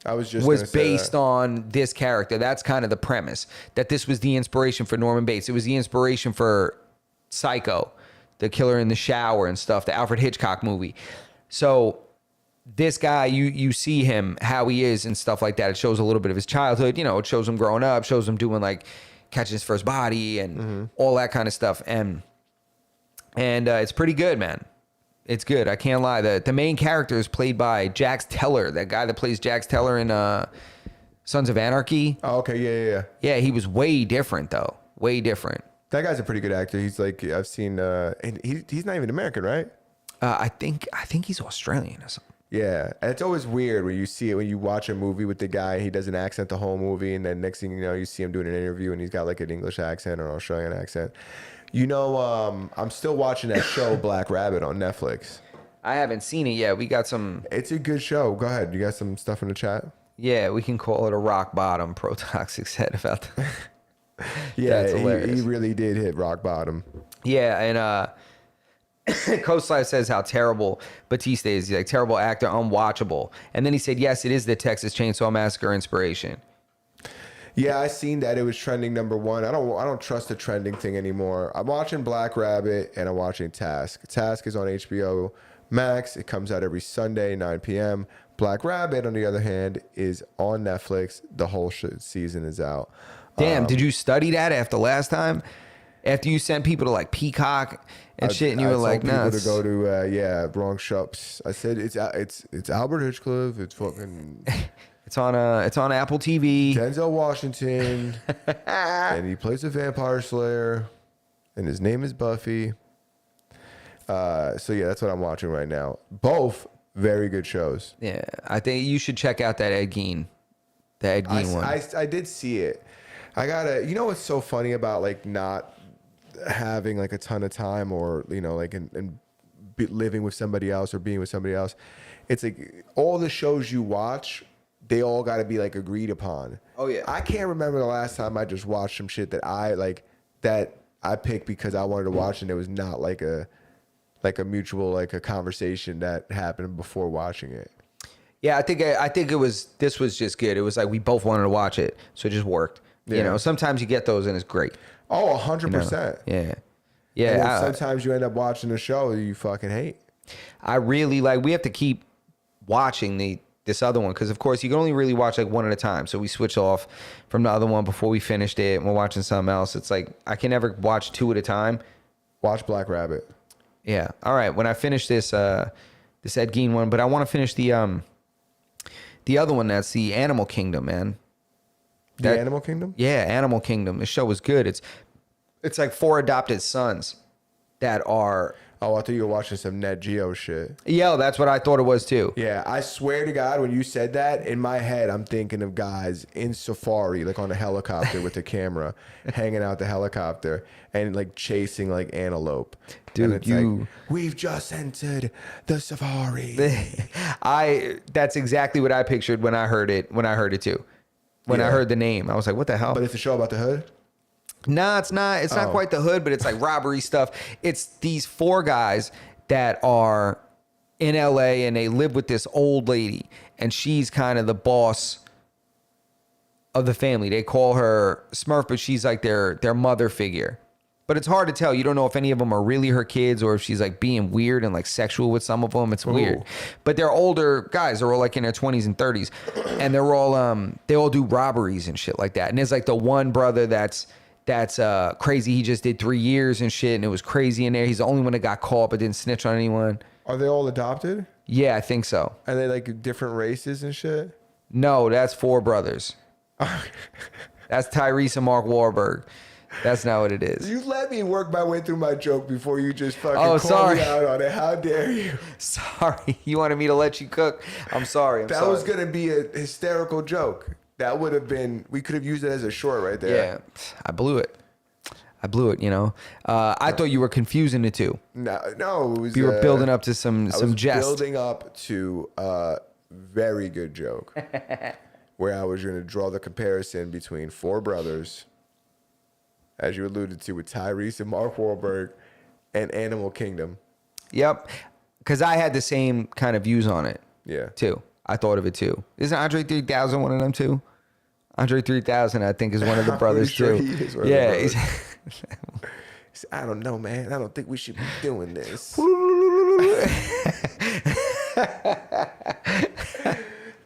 Was based on this character. That's kind of the premise. That this was the inspiration for Norman Bates. It was the inspiration for Psycho, the killer in the shower and stuff, the Alfred Hitchcock movie. So this guy, you see him, how he is and stuff like that. It shows a little bit of his childhood. It shows him growing up, shows him doing like catching his first body and all that kind of stuff. And it's pretty good, man. It's good. I can't lie. The main character is played by Jax Teller, that guy that plays Jax Teller in Sons of Anarchy. Oh, okay. Yeah. Yeah, he was way different, though. Way different. That guy's a pretty good actor. He's like, I've seen, and he's not even American, right? I think he's Australian or something. Yeah, and it's always weird when you see it, when you watch a movie with the guy, he does an accent the whole movie, and then next thing you know, you see him doing an interview, and he's got like an English accent or an Australian accent. I'm still watching that show Black Rabbit on Netflix. I haven't seen it yet. We got some. It's a good show. Go ahead. You got some stuff in the chat? Yeah, we can call it a rock bottom. Pro Toxic said about that. Yeah, That's hilarious. he really did hit rock bottom. Yeah, and Coast Life says how terrible Batista is. He's like, terrible actor, unwatchable. And then he said, yes, it is the Texas Chainsaw Massacre inspiration. Yeah, I seen that it was trending #1. I don't trust the trending thing anymore. I'm watching Black Rabbit and I'm watching Task. Task is on HBO Max. It comes out every Sunday, 9 p.m. Black Rabbit, on the other hand, is on Netflix. The whole season is out. Damn, did you study that after last time? After you sent people to like Peacock and shit, and you were like, no. "No, People to go to wrong shops. I said it's Albert Hitchcliff. It's fucking it's on Apple TV." Denzel Washington, and he plays a vampire slayer, and his name is Buffy. So yeah, that's what I'm watching right now. Both very good shows. Yeah, I think you should check out that Ed Gein, the Ed Gein one. I did see it. I gotta. You know what's so funny about like not having like a ton of time, or you know, like and living with somebody else or being with somebody else? It's like all the shows you watch, they all got to be like agreed upon. Oh yeah. I can't remember the last time I just watched some shit that I picked because I wanted to watch, and it was not like a mutual, like a conversation that happened before watching it. Yeah, I think this was just good. It was like we both wanted to watch it, so it just worked. You Yeah. know, sometimes you get those and it's great. Oh, 100%. Yeah. And Yeah. then sometimes you end up watching a show that you fucking hate. I really like, we have to keep watching this other one, because of course you can only really watch like one at a time. So we switch off from the other one before we finished it and we're watching something else. It's like I can never watch two at a time. Watch Black Rabbit. Yeah. All right. When I finish this Ed Gein one, but I want to finish the other one. That's the Animal Kingdom, man. The Animal Kingdom? Yeah, Animal Kingdom. The show was good. It's like 4 adopted sons that are. Oh, I thought you were watching some Net Geo shit. Yeah, that's what I thought it was too. Yeah, I swear to God, when you said that, in my head, I'm thinking of guys in safari, like on a helicopter with the camera, hanging out the helicopter and like chasing like antelope. Dude, and it's like, we've just entered the safari. That's exactly what I pictured when I heard it too. When I heard the name, I was like, what the hell? But it's a show about the hood? No, it's not. It's not quite the hood, but it's like robbery stuff. It's these 4 guys that are in LA and they live with this old lady, and she's kind of the boss of the family. They call her Smurf, but she's like their mother figure. But it's hard to tell. You don't know if any of them are really her kids or if she's like being weird and like sexual with some of them. It's weird. But they're older guys. They're all like in their 20s and 30s, and they're all they all do robberies and shit like that. And there's like the one brother that's crazy. He just did 3 years and shit, and it was crazy in there. He's the only one that got caught but didn't snitch on anyone. Are they all adopted? Yeah, I think so. Are they like different races and shit? No, that's 4 brothers. That's Tyrese and Mark Wahlberg. That's not what it is. You let me work my way through my joke before you just fucking sorry. me out on it. How dare you? Sorry. You wanted me to let you cook? I'm sorry. That was going to be a hysterical joke. That would have been, we could have used it as a short right there. Yeah, I blew it, you know. I thought you were confusing the two. No, it was, You were building up to some jest. Building up to a very good joke where I was going to draw the comparison between 4 brothers, as you alluded to, with Tyrese and Mark Wahlberg, and Animal Kingdom. Yep, because I had the same kind of views on it. Yeah. Too. I thought of it too. Isn't Andre 3000 one of them too? Andre 3000, I think, is one of the brothers pretty sure too. he is one of the Yeah. brothers. I don't know, man. I don't think we should be doing this.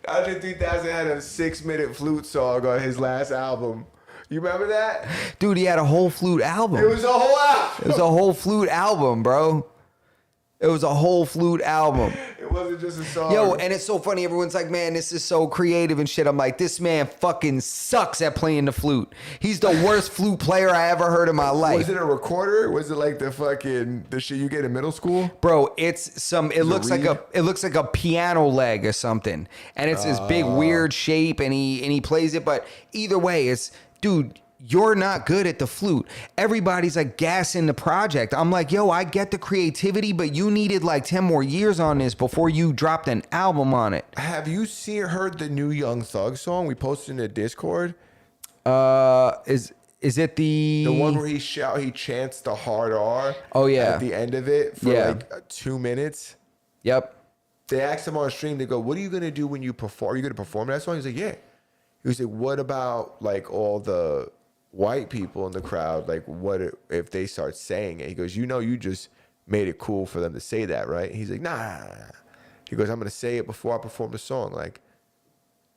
Andre 3000 had a 6-minute flute song on his last album. You remember that? Dude, he had a whole flute album. It was a whole album. It was a whole flute album, bro. It was a whole flute album. It wasn't just a song. Yo, and it's so funny. Everyone's like, man, this is so creative and shit. I'm like, this man fucking sucks at playing the flute. He's the worst flute player I ever heard in my life. Was it a recorder? Was it like the shit you get in middle school? Bro, it looks like a piano leg or something. And it's this big weird shape, and he plays it. But either way, dude, you're not good at the flute. Everybody's like gassing the project. I'm like, yo, I get the creativity, but you needed like 10 more years on this before you dropped an album on it. Have you heard the new Young Thug song we posted in the Discord? Is it the one where he chants the hard R? Oh, yeah. At the end of it for Yeah. like 2 minutes. Yep. They asked him on stream, they go, what are you going to do when you perform? Are you going to perform that song? He's like, yeah. He was like, what about like all the white people in the crowd? Like, if they start saying it? He goes, you just made it cool for them to say that, right? He's like, nah. He goes, I'm going to say it before I perform the song. Like,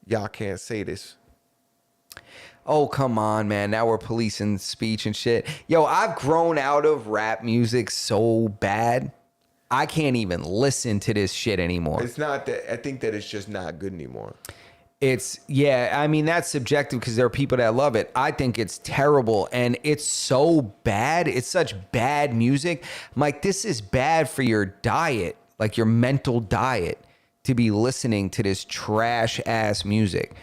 y'all can't say this. Oh, come on, man. Now we're policing speech and shit. Yo, I've grown out of rap music so bad. I can't even listen to this shit anymore. It's not that. I think that it's just not good anymore. I mean, that's subjective because there are people that love it. I think it's terrible and it's so bad. It's such bad music. I'm like, this is bad for your diet, like your mental diet, to be listening to this trash ass music.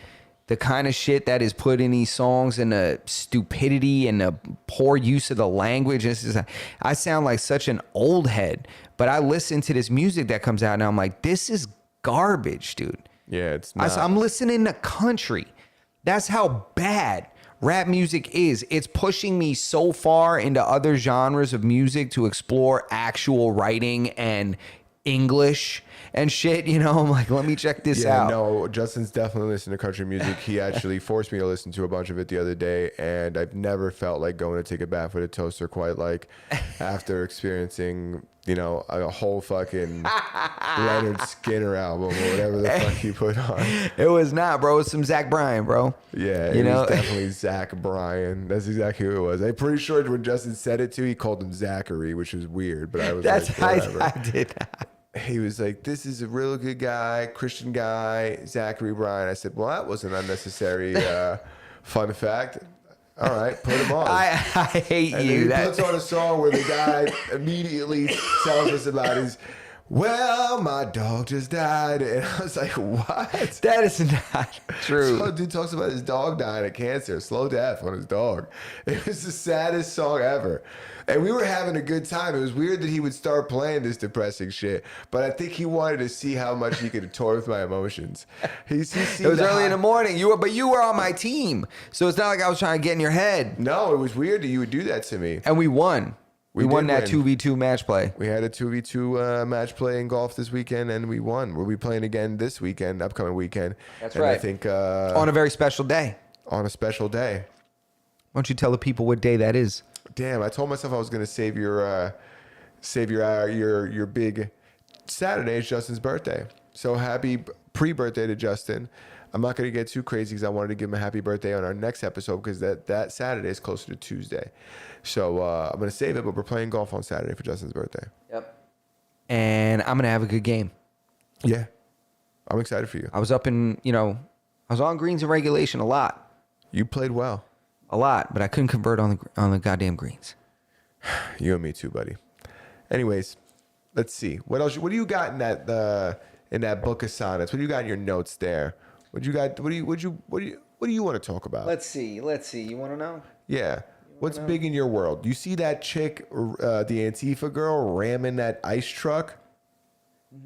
The kind of shit that is put in these songs and the stupidity and the poor use of the language. I sound like such an old head, but I listen to this music that comes out and I'm like, this is garbage, dude. Yeah, it's not. I'm listening to country. That's how bad rap music is. It's pushing me so far into other genres of music to explore actual writing and English and shit. You know, I'm like, let me check this out. No, Justin's definitely listening to country music. He actually forced me to listen to a bunch of it the other day, and I've never felt like going to take a bath with a toaster quite like after experiencing, a whole fucking Leonard Skinner album or whatever the fuck he put on. It was not, bro. It was some Zach Bryan, bro. Yeah, it was definitely Zach Bryan. That's exactly who it was. I'm pretty sure when Justin said it too, he called him Zachary, which was weird, but I was like, whatever. I did that. He was like, this is a real good guy, Christian guy, Zachary Bryan. I said, well, that was an unnecessary fun fact. All right, put him on. I hate and you. Then he puts on a song where the guy immediately tells us about well, my dog just died. And I was like, what? That is not true. So dude talks about his dog dying of cancer, slow death on his dog. It was the saddest song ever. And we were having a good time. It was weird that he would start playing this depressing shit, but I think he wanted to see how much he could toy with my emotions. It was early in the morning. You were on my team, so it's not like I was trying to get in your head. No, it was weird that you would do that to me. And we won. We won that win. 2v2 match play. We had a 2v2 match play in golf this weekend, and we won. We'll be playing again this weekend, upcoming weekend. That's and right. I think on a very special day. On a special day. Why don't you tell the people what day that is? Damn, I told myself I was going to save your big Saturday. It's Justin's birthday. So happy pre-birthday to Justin. I'm not going to get too crazy because I wanted to give him a happy birthday on our next episode because that Saturday is closer to Tuesday. So I'm going to save it, but we're playing golf on Saturday for Justin's birthday. Yep. And I'm going to have a good game. Yeah. I'm excited for you. I was up in, I was on greens and regulation a lot. You played well. A lot, but I couldn't convert on the goddamn greens. You and me too, buddy. Anyways, let's see. What else? What do you got in that book of sonnets? What do you got in your notes there? What do you got? What do you want to talk about? Let's see. You want to know? Yeah. What's big in your world? You see that chick, the Antifa girl, ramming that ice truck?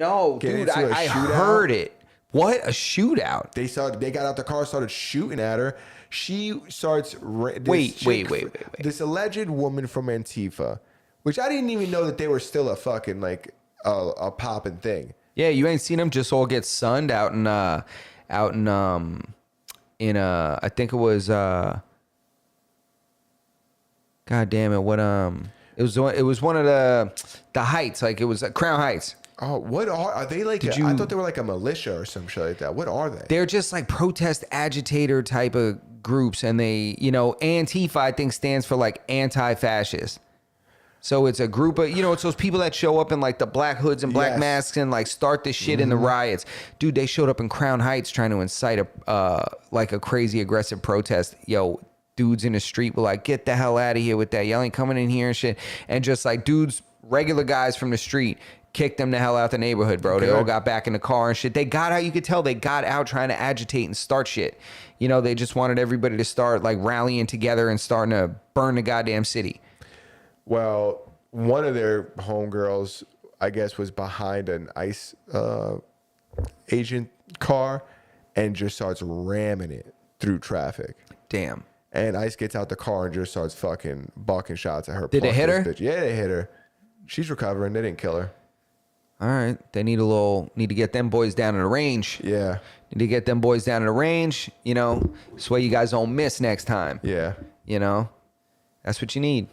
No, dude, I heard it. What a shootout! They got out the car, started shooting at her. She starts. Wait. This alleged woman from Antifa, which I didn't even know that they were still a fucking like a popping thing. Yeah, you ain't seen them just all get sunned out in I think it was God damn it, what it was one of the heights, like it was Crown Heights. Oh, what are they like? I thought they were like a militia or some shit like that. What are they? They're just like protest agitator type of groups, and they, Antifa I think stands for like anti-fascist. So it's a group of, it's those people that show up in like the black hoods and black masks and like start the shit in the riots. Dude, they showed up in Crown Heights trying to incite a crazy aggressive protest. Yo, dudes in the street were like, get the hell out of here with that. Y'all ain't coming in here and shit. And just like dudes, regular guys from the street kicked them the hell out the neighborhood, bro. They Good. all got back in the car and shit. They got out. You could tell they got out trying to agitate and start shit. You know, they just wanted everybody to start like rallying together and starting to burn the goddamn city. Well, one of their homegirls, I guess, was behind an ICE agent car and just starts ramming it through traffic. Damn. And ICE gets out the car and just starts fucking bucking shots at her. Did they hit her? Bitch. Yeah, they hit her. She's recovering. They didn't kill her. All right. They need to get them boys down in the range. Yeah. Need to get them boys down in the range. You know, this way you guys don't miss next time. Yeah. You know, that's what you need.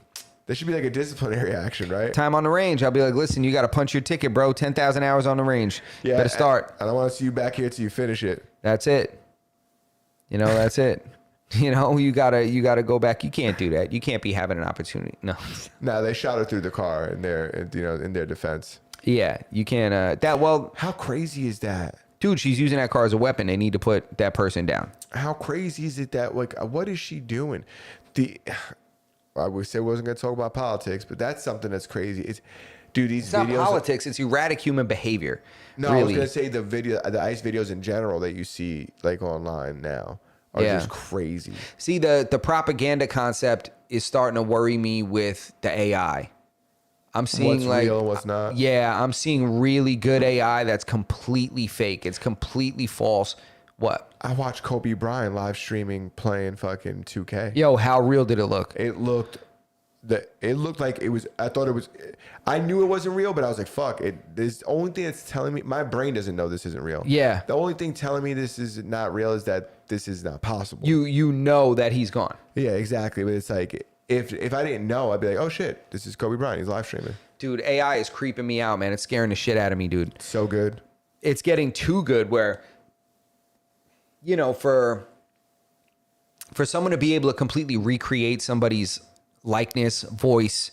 There should be like a disciplinary action, right? Time on the range. I'll be like, listen, you got to punch your ticket, bro. 10,000 hours on the range. Yeah. Better start. I don't want to see you back here till you finish it. That's it. You know, that's it. You know, you gotta go back. You can't do that. You can't be having an opportunity. No. No, they shot her through the car in their defense. Yeah, you can't. How crazy is that? Dude, she's using that car as a weapon. They need to put that person down. How crazy is it that, like, what is she doing? I would say I wasn't going to talk about politics, but that's something that's crazy. These It's videos. not politics. It's erratic human behavior. No, I was really. going to say the ICE videos in general that you see like online now are just crazy. See, the propaganda concept is starting to worry me with the AI. I'm seeing What's real and what's not. Yeah, I'm seeing really good AI that's completely fake. It's completely false. What? I watched Kobe Bryant live streaming playing fucking 2K. Yo, how real did it look? It looked like it was. I thought it was. I knew it wasn't real, but I was like, "Fuck!" There's the only thing that's telling me. My brain doesn't know this isn't real. Yeah. The only thing telling me this is not real is that this is not possible. You know that he's gone. Yeah, exactly. But it's like if I didn't know, I'd be like, "Oh shit, this is Kobe Bryant. He's live streaming." Dude, AI is creeping me out, man. It's scaring the shit out of me, dude. So good. It's getting too good where, you know, for someone to be able to completely recreate somebody's likeness, voice,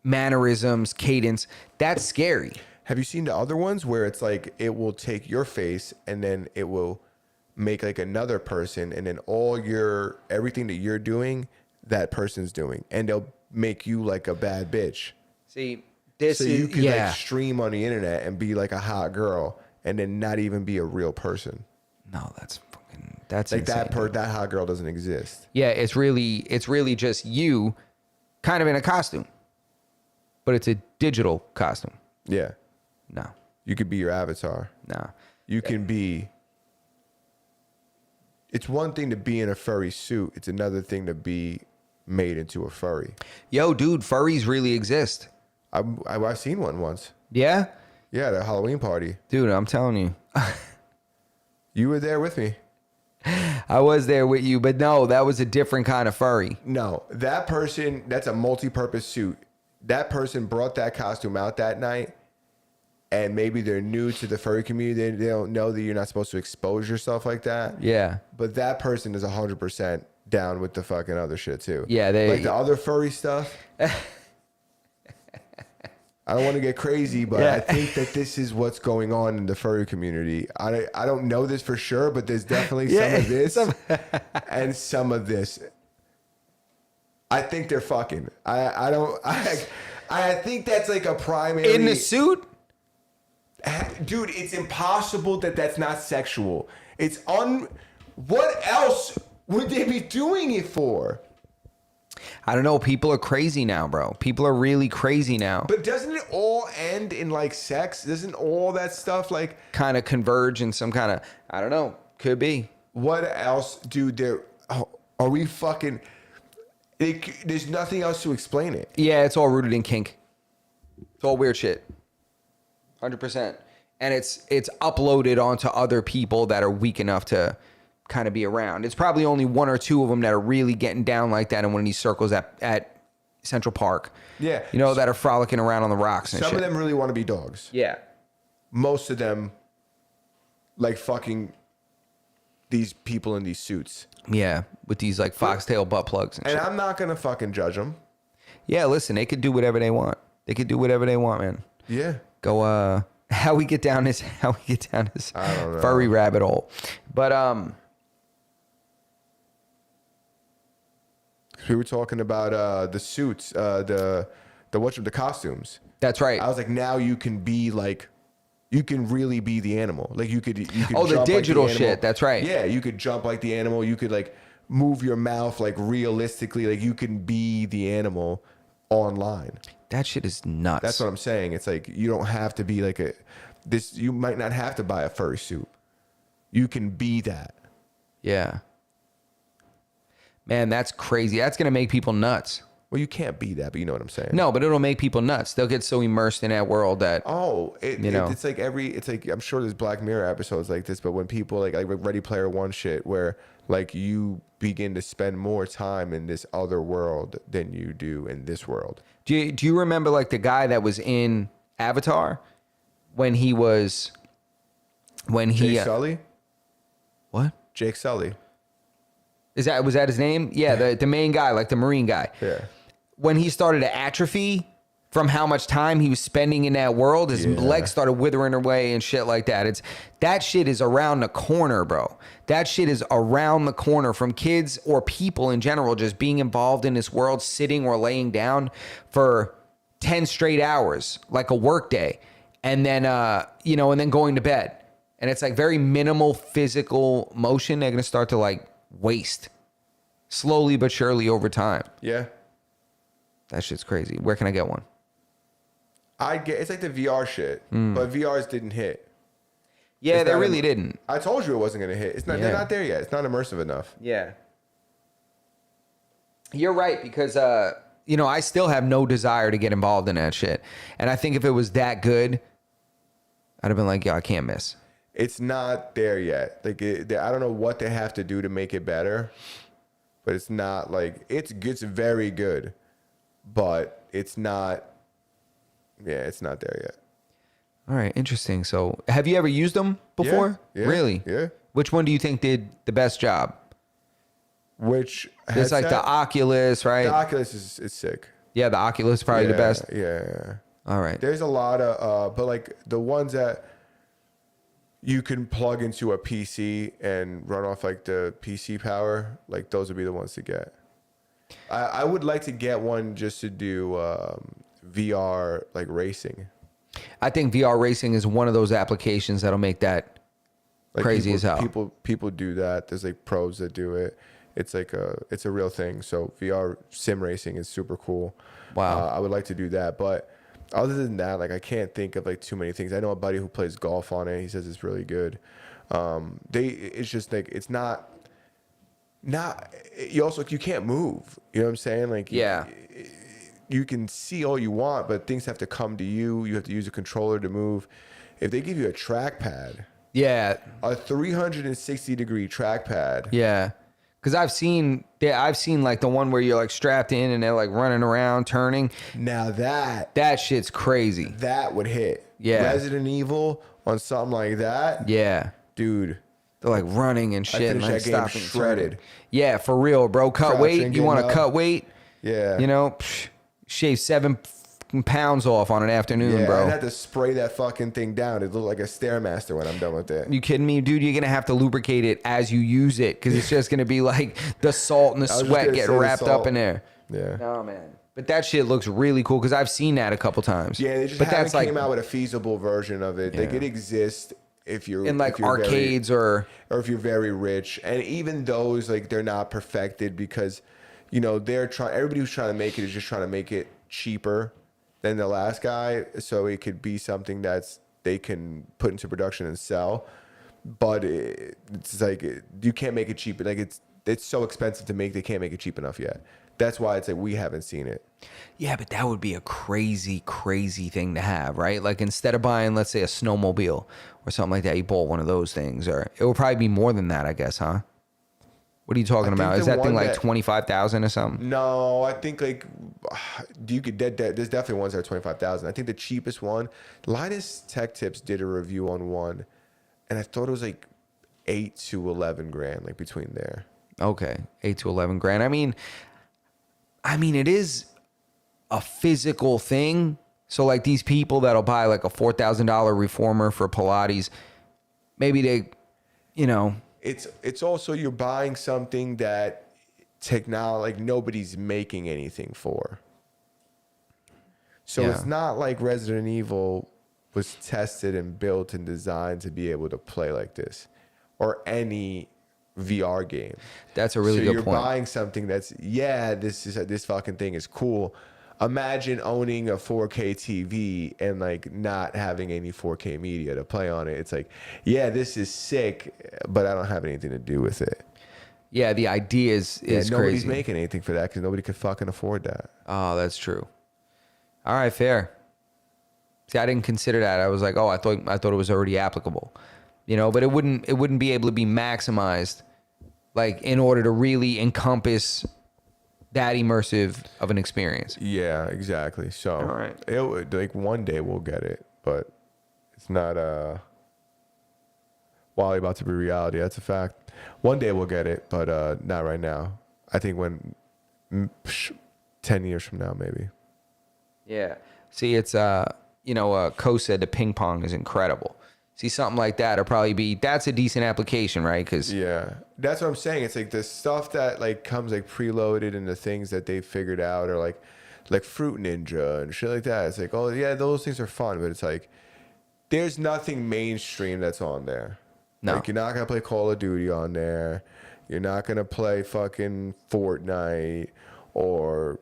mannerisms, cadence, that's scary. Have you seen the other ones where it's like it will take your face and then it will make like another person, and then everything that you're doing, that person's doing, and they'll make you like a bad bitch. See, this So is you can yeah. like stream on the internet and be like a hot girl, and then not even be a real person. No, that's Like insane, dude. that hot girl doesn't exist. Yeah, it's really just you kind of in a costume. But it's a digital costume. Yeah, No. you could be your avatar. No. You can be. It's one thing to be in a furry suit. It's another thing to be made into a furry. Yo, dude, furries really exist. I've seen one once. Yeah? Yeah, at a Halloween party. Dude, I'm telling you. You were there with me. I was there with you, but no, that was a different kind of furry. No, that person, that's a multi-purpose suit. That person brought that costume out that night, and maybe they're new to the furry community. They don't know that you're not supposed to expose yourself like that. Yeah. But that person is 100% down with the fucking other shit too. Yeah, like the other furry stuff. I don't want to get crazy, but Yeah. I think that this is what's going on in the furry community. I don't know this for sure, but there's definitely some of this and some of this. I think they're fucking. I think that's like a primary. In the suit? Dude, it's impossible that that's not sexual. What else would they be doing it for? I don't know. People are crazy now, bro. People are really crazy now. But doesn't it all end in like sex? Doesn't all that stuff like Kind of converge in some kind of, I don't know. Could be. what else, dude? Are we fucking? There's nothing else to explain it. Yeah, it's all rooted in kink. It's all weird shit. 100%. And it's uploaded onto other people that are weak enough to kind of be around. It's probably only one or two of them that are really getting down like that in one of these circles at Central Park. Yeah. You know, that are frolicking around on the rocks and Some shit. of them really want to be dogs. Yeah. Most of them like fucking these people in these suits. Yeah. With these like foxtail butt plugs and And shit. I'm not gonna fucking judge them. Yeah, listen, they could do whatever they want. They could do whatever they want, man. Yeah. Go how we get down this I don't know. furry rabbit hole. But We were talking about the suits, the costumes. That's right. I was like, now you can be like, you can really be the animal. Like you could Oh, the jump digital like the animal. shit. That's right. Yeah, you could jump like the animal. You could like move your mouth like realistically. Like you can be the animal online. That shit is nuts. That's what I'm saying. It's like you don't have to be like this. You might not have to buy a fursuit. You can be that. Yeah. Man, that's crazy. That's gonna make people nuts. Well, you can't be that, but you know what I'm saying. No, but it'll make people nuts. They'll get so immersed in that world that Oh, You know. it's like I'm sure there's Black Mirror episodes like this, but when people like Ready Player One shit, where like you begin to spend more time in this other world than you do in this world. do you remember like the guy that was in Avatar when he Jake Sully? what? Jake Sully. Was that his name? Yeah, the main guy, like the Marine guy. Yeah. When he started to atrophy from how much time he was spending in that world, his Yeah. legs started withering away and shit like that. That shit is around the corner, bro. That shit is around the corner from kids or people in general just being involved in this world, sitting or laying down for 10 straight hours, like a work day, and then and then going to bed. And it's like very minimal physical motion. They're gonna start to like waste slowly but surely over time. Yeah. That shit's crazy. Where can I get one? It's like the VR shit, but VRs didn't hit. Yeah, It's they not really im- didn't. I told you it wasn't gonna hit. It's not. Yeah. They're not there yet. It's not immersive enough. Yeah. You're right, because I still have no desire to get involved in that shit. And I think if it was that good, I'd have been like, I can't miss. It's not there yet. Like I don't know what they have to do to make it better, but it's not like it's very good, but it's not. Yeah, it's not there yet. All right, interesting. So, have you ever used them before? Yeah, Really? Yeah. Which one do you think did the best job? Which There's like the headset? Oculus, right? The Oculus is sick. Yeah, the Oculus is probably the best. Yeah. All right. There's a lot of, but like the ones that you can plug into a PC and run off like the PC power, like those would be the ones to get. I would like to get one just to do VR like racing. I think VR racing is one of those applications that'll make that Like crazy as hell. People do that. There's like pros that do it. It's like it's a real thing. So VR sim racing is super cool. Wow. I would like to do that, but other than that, like I can't think of like too many things. I know a buddy who plays golf on it. He says it's really good. It's just like it's not. You can't move. You know what I'm saying? Like Yeah. you can see all you want, but things have to come to you. You have to use a controller to move. If they give you a trackpad, Yeah. a 360-degree trackpad, Yeah. Because I've seen like the one where you're like strapped in and they're like running around, turning. now That shit's crazy. that would hit. Yeah. Resident Evil on something like that, Yeah. dude. They're like running and shit and finished like that game stopping, shredded. turning. Yeah, for real, bro. Cut Crouching, weight. You getting want to up. cut weight? Yeah. You know, shave 7 pounds off on an afternoon, Yeah, bro. I'd have to spray that fucking thing down. It looked like a Stairmaster when I'm done with it. You kidding me, dude? You're gonna have to lubricate it as you use it because it's just gonna be like the salt and the I was just sweat gonna get say the wrapped up salt. in there. Yeah. Oh man, but that shit looks really cool because I've seen that a couple times. Yeah, they just but haven't that's like came out with a feasible version of it. Like Yeah. it exists if you're in like if you're arcades or or if you're very rich, and even those like they're not perfected because they're trying. Everybody who's trying to make it is just trying to make it cheaper than the last guy, so it could be something that's they can put into production and sell. But it's like you can't make it cheap. Like it's so expensive to make. They can't make it cheap enough yet. That's why it's like we haven't seen it. yeah, but that would be a crazy, crazy thing to have, right? Like instead of buying, let's say, a snowmobile or something like that, you bought one of those things, or it would probably be more than that, I guess, huh? What are you talking think about? Is the that thing one like that- 25,000 or something? No, I think like you could. There's definitely ones that are 25,000. I think the cheapest one, Linus Tech Tips did a review on one, and I thought it was like 8 to 11 grand, like between there. Okay, 8 to 11 grand. I mean, it is a physical thing. So like these people that'll buy like a $4,000 reformer for Pilates, maybe they, It's also you're buying something that technology like nobody's making anything for. So Yeah. it's not like Resident Evil was tested and built and designed to be able to play like this, or any VR game. That's a really So good you're point. buying something that's this fucking thing is cool. Imagine owning a 4K TV and like not having any 4K media to play on it. It's like, yeah, this is sick, but I don't have anything to do with it. Yeah, the idea is Nobody's crazy. making anything for that because nobody could fucking afford that. Oh, that's true. All right, fair. See, I didn't consider that. I was like, oh, I thought it was already applicable, but it wouldn't be able to be maximized, like in order to really encompass that immersive of an experience. Yeah, exactly. So, All right. it would, like one day we'll get it, but it's not Wally about to be reality. That's a fact. One day we'll get it, but not right now. I think 10 years from now, maybe. Yeah. See, it's Ko said the ping pong is incredible. See, something like that, that's a decent application, right? Because Yeah, that's what I'm saying. It's like the stuff that like comes like preloaded and the things that they figured out, or like Fruit Ninja and shit like that. It's like, oh yeah, those things are fun, but it's like there's nothing mainstream that's on there. No. Like you're not gonna play Call of Duty on there. You're not gonna play fucking Fortnite or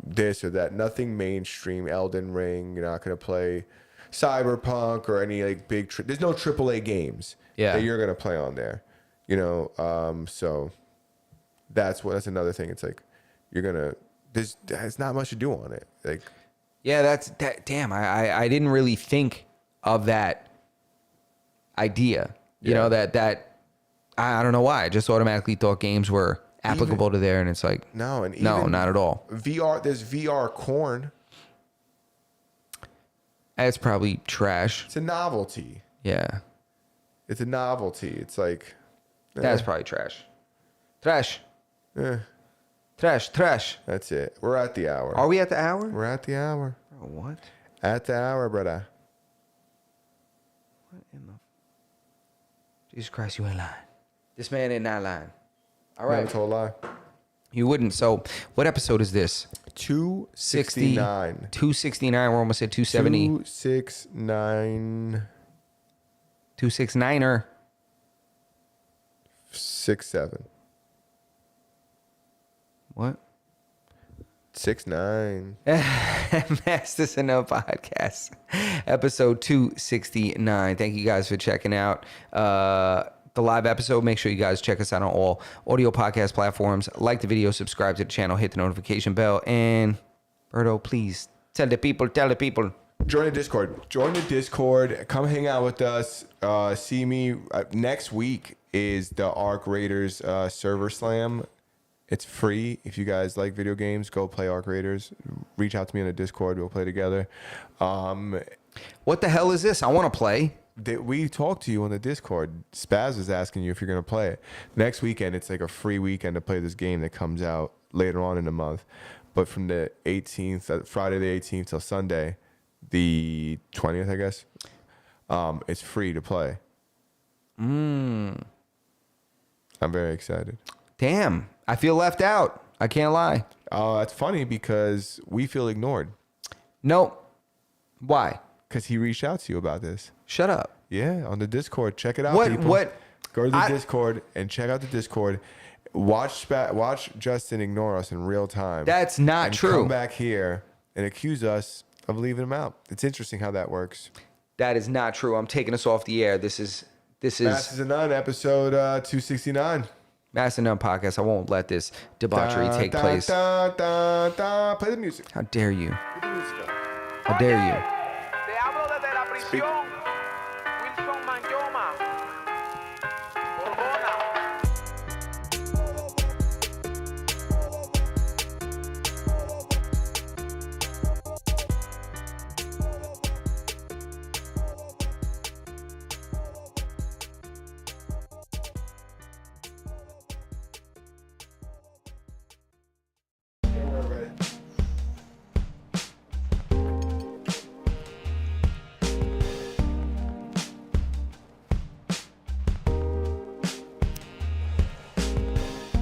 this or that. Nothing mainstream. Elden Ring. You're not gonna play Cyberpunk or any like there's no AAA games Yeah. that you're gonna play on there. So that's another thing. It's like there's not much to do on it. Like yeah, damn. I didn't really think of that idea. Yeah. That I don't know why. I just automatically thought games were applicable to there, and it's like no, and no, even not at all. VR. There's VR corn. It's probably trash. It's a novelty. Yeah, It's a novelty. It's like that's probably trash. Trash, eh, trash. that's it. We're at the hour. Are we at the hour? We're at the hour. Oh, what? At the hour, brother. What in the? Jesus Christ, you ain't lying. This man ain't not lying. All right, Never told a lie. you wouldn't. So, what episode is this? 269. 269. We're almost at 270. 269. 269er. 67. What? 69. Masters in No Podcast, episode 269. Thank you guys for checking out the live episode. Make sure you guys check us out on all audio podcast platforms. Like the video, subscribe to the channel, hit the notification bell, and Berto, please tell the people. Join the Discord. Come hang out with us. See me. Next week is the Arc Raiders server slam. It's free. If you guys like video games, go play Arc Raiders. Reach out to me on the Discord. We'll play together. What the hell is this? I want to play. We talked to you on the Discord. Spaz was asking you if you're going to play it. Next weekend, it's like a free weekend to play this game that comes out later on in the month. But from the 18th, Friday the 18th till Sunday, the 20th, I guess, it's free to play. I'm very excited. Damn, I feel left out. I can't lie. That's funny because we feel ignored Nope. Why? because he reached out to you about this. Shut up. Yeah, on the Discord. Check it out, What? people. What? Go to the Discord and check out the Discord. Watch Justin ignore us in real time. That's not and true. Come back here and accuse us of leaving him out. It's interesting how that works. That is not true. I'm taking us off the air. This is Masters of None, episode 269. Master None Podcast. I won't let this debauchery Da, take da, place. da, da, da. Play the music. How dare you? Play the music. How dare you? Te hablo desde la prisión.